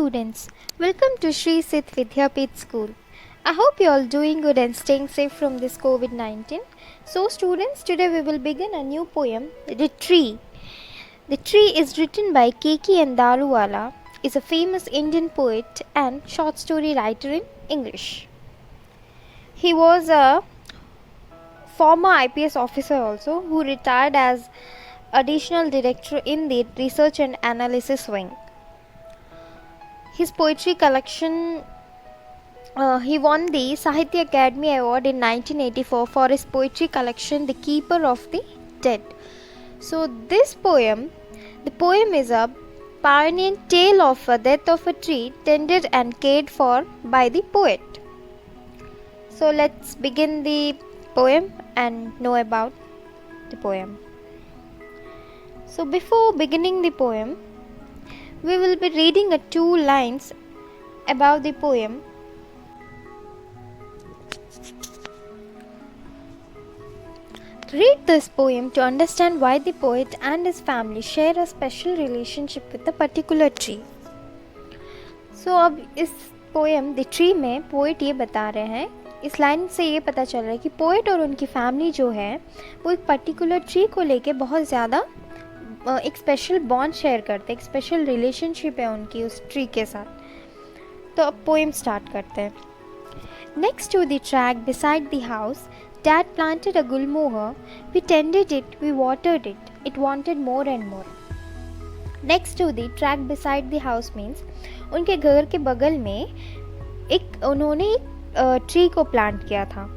students, welcome to Shri Sit Vidyapith School. I hope you all doing good and staying safe from this COVID-19. So students, today we will begin a new poem, The Tree. The Tree is written by K.K. and Daruwala, is a famous Indian poet and short story writer in English. He was a former IPS officer also who retired as additional director in the research and analysis wing. His poetry collection, he won the Sahitya Academy Award in 1984 for his poetry collection The Keeper of the Dead. So this poem, the poem is a poignant tale of a death of a tree tended and cared for by the poet. So let's begin the poem and know about the poem. So before beginning the poem, we will be reading a 2 lines about the poem. Read this poem to understand why the poet and his family share a special relationship with a particular tree. So अब इस poem The Tree में poet ये बता रहे हैं, इस line से ये पता चल रहा है कि poet और उनकी family जो है वो एक particular tree को लेके बहुत ज़्यादा एक स्पेशल बॉन्ड शेयर करते हैं, एक स्पेशल रिलेशनशिप है उनकी उस ट्री के साथ. तो अब पोएम स्टार्ट करते हैं. Next to the track beside the house dad planted a gulmohar. We tended it, we watered it, it wanted more and more. Next to the track beside the house means उनके घर के बगल में उन्होंने एक tree को प्लांट किया था,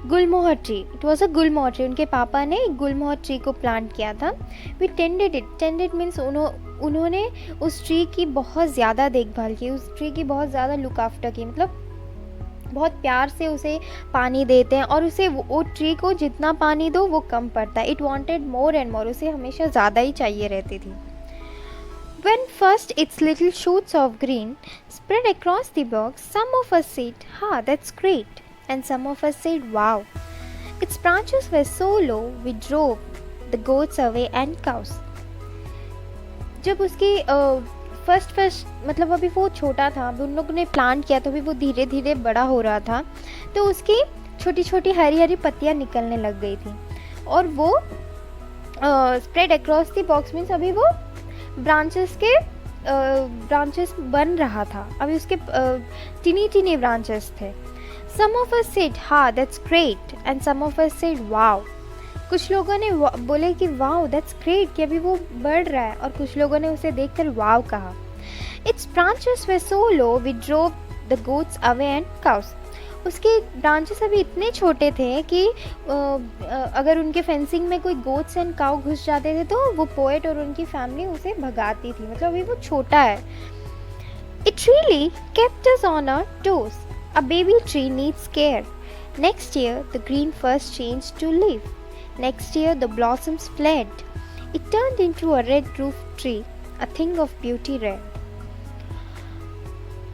gulmohar tree. It was a gulmohar tree. उनके पापा ने एक गुलमोहर ट्री को प्लांट किया था. We tended it. Tended means उन्होंने उस ट्री की बहुत ज़्यादा देखभाल की, उस ट्री की बहुत ज़्यादा लुक आफ्टर की, मतलब बहुत प्यार से उसे पानी देते हैं और उसे वो ट्री को जितना पानी दो वो कम पड़ता है. इट वॉन्टेड मोर एंड मोर. उसे हमेशा ज़्यादा ही चाहिए रहती थी. When first its little shoots of green spread across the box, some of us said, "Ha, that's great." And some of us said, "Wow." Its branches were so low, we drove the goats away and cows. जब उसकी first मतलब अभी वो छोटा था, अभी उन लोगों ने प्लांट किया तो अभी वो धीरे धीरे बड़ा हो रहा था, तो उसकी छोटी छोटी हरी हरी पत्तियाँ निकलने लग गई थी और वो spread across the box means अभी वो ब्रांचेस बन रहा था, अभी उसके टीनी ब्रांचेस थे. Some of us said, "Ha, that's great," and some of us said, "Wow." कुछ लोगों ने बोले कि wow, that's great, कि अभी वो बढ़ रहा है, और कुछ लोगों ने उसे देखकर wow कहा. Its branches were so low, we drove the goats away and cows. उसके ब्रांचेस अभी इतने छोटे थे कि अगर उनके फेंसिंग में कोई गोट्स एंड काउ घुस जाते थे तो वो पोएट और उनकी फैमिली उसे भगाती थी, मतलब अभी वो छोटा है. It really kept us on our toes. A baby tree needs care. Next year, the green first changed to leaf. Next year, the blossoms fled. It turned into a red-roofed tree, a thing of beauty rare.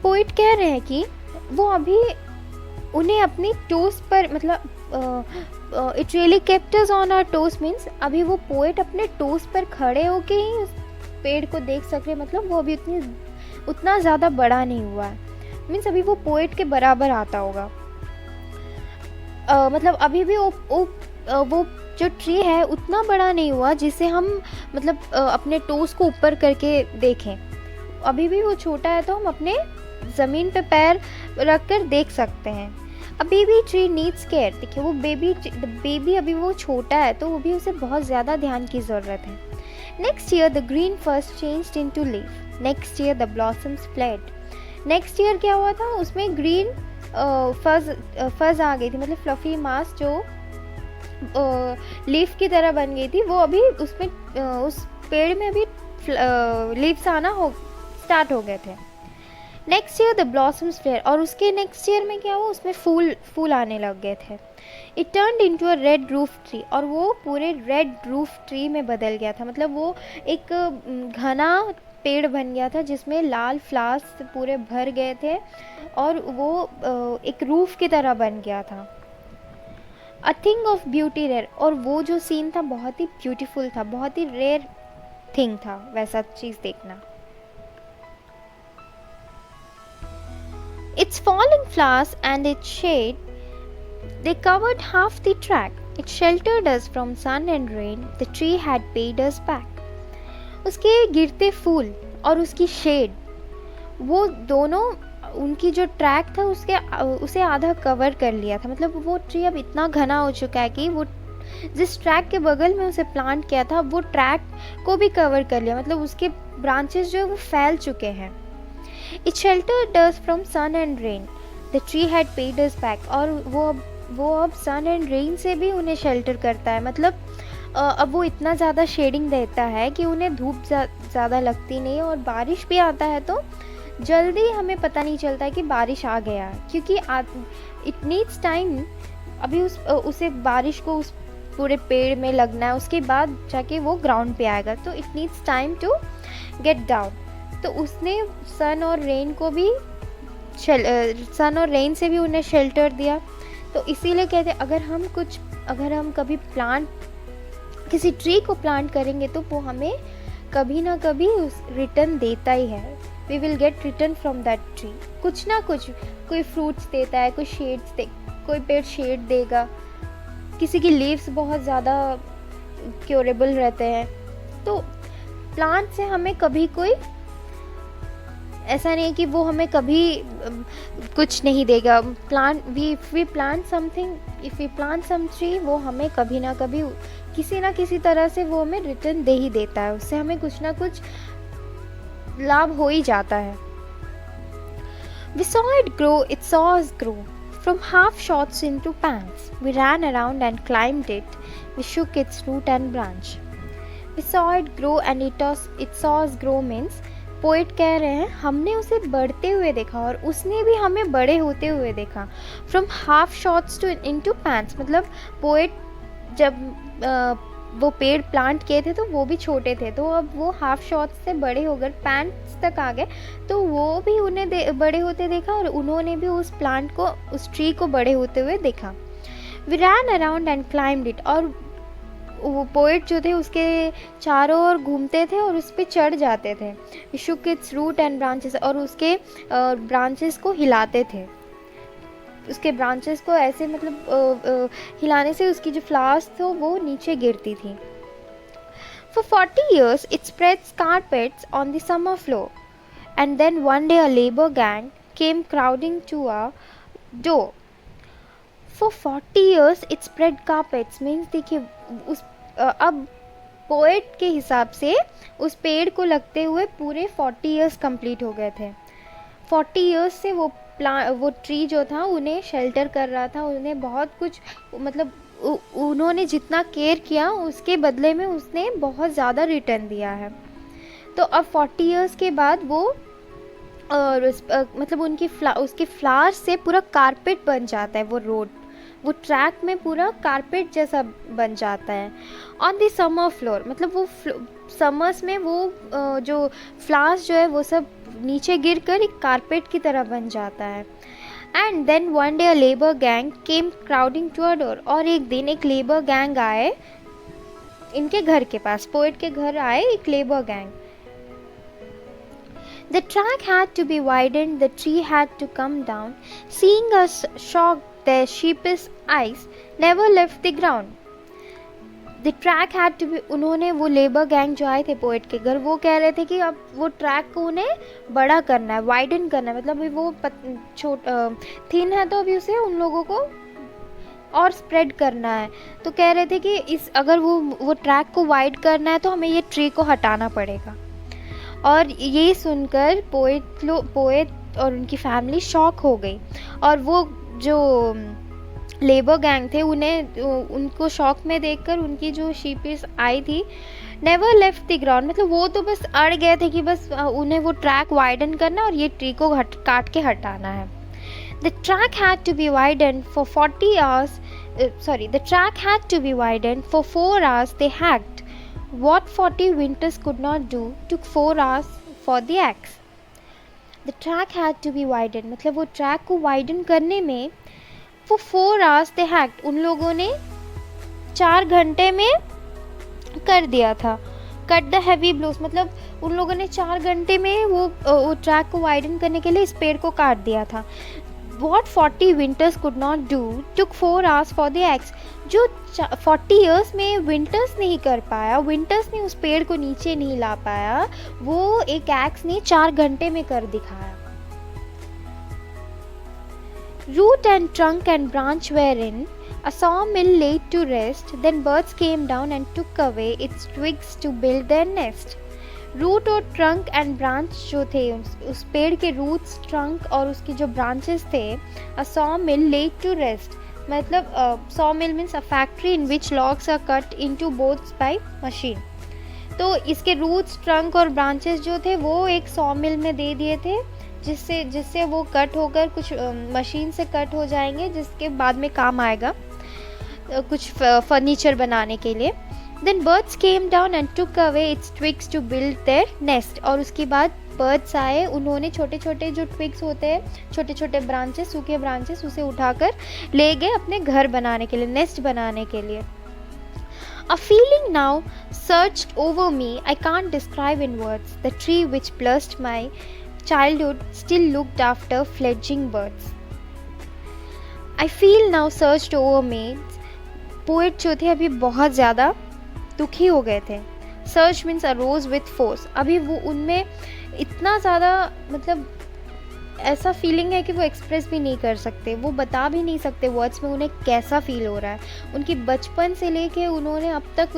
Poet कह रहे हैं कि वो अभी उन्हें अपनी toes पर, मतलब it really kept us on our toes means अभी वो पोइट अपने टोस पर खड़े होके ही उस पेड़ को देख सक रहे, मतलब वो अभी उतना ज़्यादा बड़ा नहीं हुआ है, मीन्स अभी वो पोएट के बराबर आता होगा. मतलब अभी भी वो जो ट्री है उतना बड़ा नहीं हुआ जिसे हम मतलब अपने टोस को ऊपर करके देखें. अभी भी वो छोटा है तो हम अपने ज़मीन पे पैर रख कर देख सकते हैं. A baby tree needs care. देखिए वो बेबी अभी वो छोटा है तो वो भी उसे बहुत ज़्यादा ध्यान की ज़रूरत है. Next year the green first changed into leaf. Next year the blossoms fled. Next year क्या हुआ था, उसमें ग्रीन फज आ गई थी, मतलब फ्लफी मास जो लीफ की तरह बन गई थी, वो अभी उसमें उस पेड़ में अभी लीव्स आना स्टार्ट हो गए थे. Next year the blossoms flare. और उसके नेक्स्ट ईयर में क्या हुआ, उसमें फूल आने लग गए थे. It turned into a red roof tree. और वो पूरे रेड रूफ ट्री में बदल गया था, मतलब वो एक घना पेड़ बन गया था जिसमें लाल फ्लावर्स पूरे भर गए थे और वो एक रूफ की तरह बन गया था. A thing of beauty rare. और वो जो सीन था बहुत ही ब्यूटीफुल था, बहुत ही रेयर थिंग था वैसा चीज़ देखना. Its falling flowers and its shade, they covered half the track. It sheltered us from sun and rain. The tree had paid us back. उसके गिरते फूल और उसकी शेड, वो दोनों उनकी जो ट्रैक था उसे आधा कवर कर लिया था. मतलब वो ट्री अब इतना घना हो चुका है कि वो जिस ट्रैक के बगल में उसे प्लांट किया था वो ट्रैक को भी कवर कर लिया. मतलब उसके ब्रांचेस जो है वो फैल चुके हैं. It sheltered us from sun and rain. The tree had paid us back. और वो अब सन एंड रेन से भी उन्हें शेल्टर करता है. मतलब अब वो इतना ज़्यादा शेडिंग देता है कि उन्हें धूप ज़्यादा लगती नहीं, और बारिश भी आता है तो जल्दी हमें पता नहीं चलता है कि बारिश आ गया, क्योंकि इट नीड्स टाइम. अभी उसे बारिश को उस पूरे पेड़ में लगना है, उसके बाद जाके वो ग्राउंड पे आएगा. तो it needs time to get down. तो उसने सन और रेन से भी उन्हें शेल्टर दिया. तो इसीलिए कहते हैं अगर हम कभी किसी ट्री को प्लांट करेंगे तो वो हमें कभी ना कभी रिटर्न देता ही है. We will get return from that tree. कुछ ना कुछ, कोई फ्रूट्स देता है, कोई पेड़ शेड देगा, किसी की लीव्स बहुत ज़्यादा क्योरेबल रहते हैं. तो प्लांट से हमें कभी कोई ऐसा नहीं है कि वो हमें कभी कुछ नहीं देगा. If we plant some tree, वो हमें कभी ना कभी किसी ना किसी तरह से वो हमें रिटर्न दे ही देता है. उससे हमें कुछ ना कुछ लाभ हो ही जाता है. We saw it saw us grow from half shots into pans. We ran around and climbed it. We shook its root and branch. We saw it grow and it saw us grow means poet कह रहे हैं हमने उसे बढ़ते हुए देखा और उसने भी हमें बड़े होते हुए देखा. From half shorts to into pants. मतलब पोएट जब वो पेड़ प्लांट किए थे तो वो भी छोटे थे, तो अब वो हाफ शॉट्स से बड़े होकर पैंट्स तक आ गए, तो वो भी उन्हें बड़े होते देखा और उन्होंने भी उस ट्री को बड़े होते हुए देखा. We ran around and climbed it. और वो पोएट जो थे उसके चारों ओर घूमते थे और उस पर चढ़ जाते थे. We shook its root and branches. और उसके ब्रांचेस को हिलाते थे. उसके ब्रांचेस को ऐसे मतलब हिलाने से उसकी जो फ्लावर्स थी वो नीचे गिरती थी. For 40 years it spreads carpets on the summer floor, and then one day a labor gang came crowding to our door. For 40 years it spread carpets means देखिए अब पोएट के हिसाब से उस पेड़ को लगते हुए पूरे 40 इयर्स कंप्लीट हो गए थे. 40 इयर्स से वो ट्री जो था उन्हें शेल्टर कर रहा था. उन्हें बहुत कुछ मतलब उन्होंने जितना केयर किया उसके बदले में उसने बहुत ज़्यादा रिटर्न दिया है. तो अब 40 इयर्स के बाद वो मतलब उसके फ्लावर्स से पूरा कारपेट बन जाता है. वो ट्रैक में पूरा कारपेट जैसा बन जाता है. ऑन द समर फ्लोर मतलब वो समर्स में वो जो फ्लावर्स जो है वो सब नीचे गिरकर एक कारपेट की तरह बन जाता है. And then one day a labour gang came crowding to a door. और एक दिन एक लेबर गैंग आए इनके घर के पास. पोएट के घर आए एक labour gang. The track had to be widened, the tree had to come down. Seeing us shocked, their sheepish eyes never left the ground. The track had to be. उन्होंने वो लेबर गैंग जो आए थे poet के घर, वो कह रहे थे कि अब वो ट्रैक को उन्हें बड़ा करना है, वाइडन करना है. मतलब वो थिन है तो अभी उसे उन लोगों को और स्प्रेड करना है. तो कह रहे थे कि अगर वो ट्रैक को वाइड करना है तो हमें ये ट्री को हटाना पड़ेगा. और ये सुनकर पोएट और उनकी फैमिली शॉक हो गई. और वो जो लेबर गैंग थे उनको शॉक में देखकर उनकी जो शीपिश आई थी नेवर लेफ्ट द ग्राउंड. मतलब वो तो बस अड़ गए थे कि बस उन्हें वो ट्रैक वाइडन करना और ये ट्री को काट के हटाना है. The track had to be widened for 40 hours. The track had to be widened for 4 hours. They hacked. What 40 winters could not do took 4 hours for the axe. The track had to be widened. मतलब वो track को widen करने में वो 4 hours they hacked. उन लोगों ने 4 घंटे में कर दिया था. कट द हैवी ब्लोस, मतलब उन लोगों ने 4 घंटे में वो ट्रैक को वाइडन करने के लिए इस पेड़ को काट दिया था। What 40 winters could not do took 4 hours for the axe. जो 40 years में विंटर्स नहीं कर पाया, विंटर्स ने उस पेड़ को नीचे नहीं ला पाया, वो एक एक्स ने 4 घंटे में कर दिखाया। Root and trunk and branch were in a sawmill laid to rest. Then birds came down and took away its twigs to build their nest. Root और ट्रंक एंड ब्रांच जो थे, उस पेड़ के रूट्स, ट्रंक और उसकी जो branches थे, a saw mill led to rest, मतलब saw mill means a factory in which logs are cut into boths by machine. तो इसके रूट्स, ट्रंक और ब्रांचेस जो थे वो एक सॉ मिल में दे दिए थे, जिससे वो कट होकर कुछ मशीन से कट हो जाएंगे, जिसके बाद में काम आएगा कुछ फर्नीचर बनाने के लिए। Then birds came down and took away its twigs to build their nest. और उसके बाद बर्ड्स आए, उन्होंने छोटे छोटे जो ट्विग्स होते हैं, छोटे छोटे ब्रांचेस, सूखे ब्रांचेस, उसे उठाकर ले गए अपने घर बनाने के लिए, नेस्ट बनाने के लिए। A feeling now surged over me I can't describe in words. The tree which blessed my childhood still looked after fledgling birds. I feel now surged over me. Poet जो थे अभी बहुत ज़्यादा दुखी हो गए थे। Surge means arose with force. अभी वो उनमें इतना ज़्यादा, मतलब ऐसा फीलिंग है कि वो एक्सप्रेस भी नहीं कर सकते, वो बता भी नहीं सकते वर्ड्स में उन्हें कैसा फील हो रहा है। उनकी बचपन से लेके उन्होंने अब तक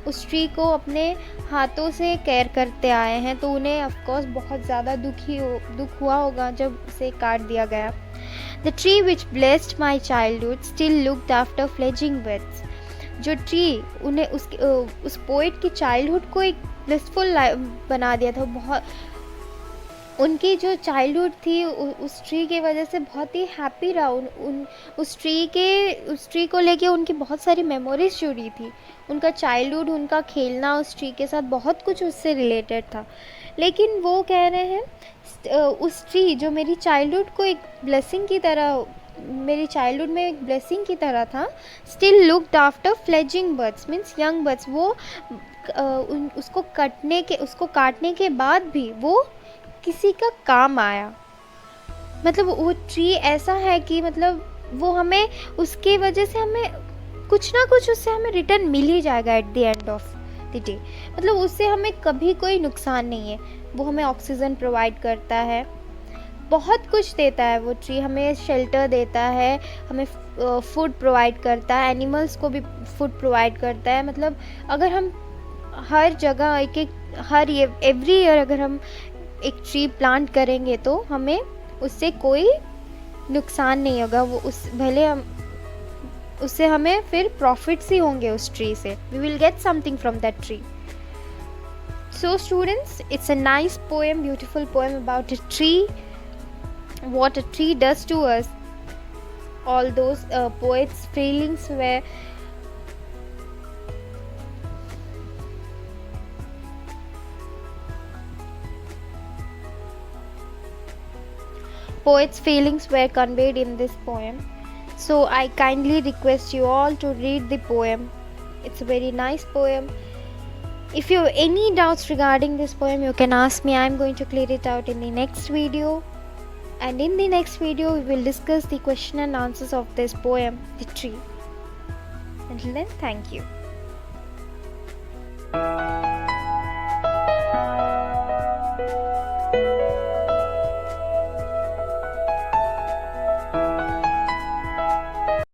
उस ट्री को अपने हाथों से केयर करते आए हैं, तो उन्हें ऑफकोर्स बहुत ज़्यादा दुख हुआ होगा जब उसे काट दिया गया। The tree which blessed my childhood still looked after fledging birds. जो ट्री उन्हें उस पोएट की चाइल्डहुड को एक ब्लिसफुल बना दिया था। बहुत उनकी जो चाइल्डहुड थी उस ट्री की वजह से बहुत ही हैप्पी रहा। उस ट्री को लेके उनकी बहुत सारी मेमोरीज जुड़ी थी। उनका चाइल्डहुड, उनका खेलना उस ट्री के साथ, बहुत कुछ उससे रिलेटेड था। लेकिन वो कह रहे हैं उस ट्री जो मेरी चाइल्डहुड को एक ब्लेसिंग की तरह, मेरी चाइल्डहुड में एक ब्लेसिंग की तरह था, still looked after fledging birds means young birds. वो उसको काटने के बाद भी वो किसी का काम आया। मतलब वो ट्री ऐसा है कि मतलब वो हमें, उसके वजह से हमें कुछ ना कुछ उससे हमें रिटर्न मिल ही जाएगा at the end of the day. मतलब उससे हमें कभी कोई नुकसान नहीं है। वो हमें ऑक्सीजन प्रोवाइड करता है, बहुत कुछ देता है वो ट्री, हमें शेल्टर देता है, हमें फूड प्रोवाइड करता है, एनिमल्स को भी फूड प्रोवाइड करता है। मतलब अगर हम हर जगह एवरी ईयर अगर हम एक ट्री प्लांट करेंगे तो हमें उससे कोई नुकसान नहीं होगा। वो उससे हमें फिर प्रॉफिट्स ही होंगे उस ट्री से। We will get something from that tree. So students, it's a nice poem, beautiful poem about a tree, what a tree does to us. All those poets' feelings were conveyed in this poem. So I kindly request you all to read the poem. It's a very nice poem. If you have any doubts regarding this poem, you can ask me. I'm going to clear it out in the next video. And in the next video, we will discuss the question and answers of this poem, The Tree. Until then, thank you.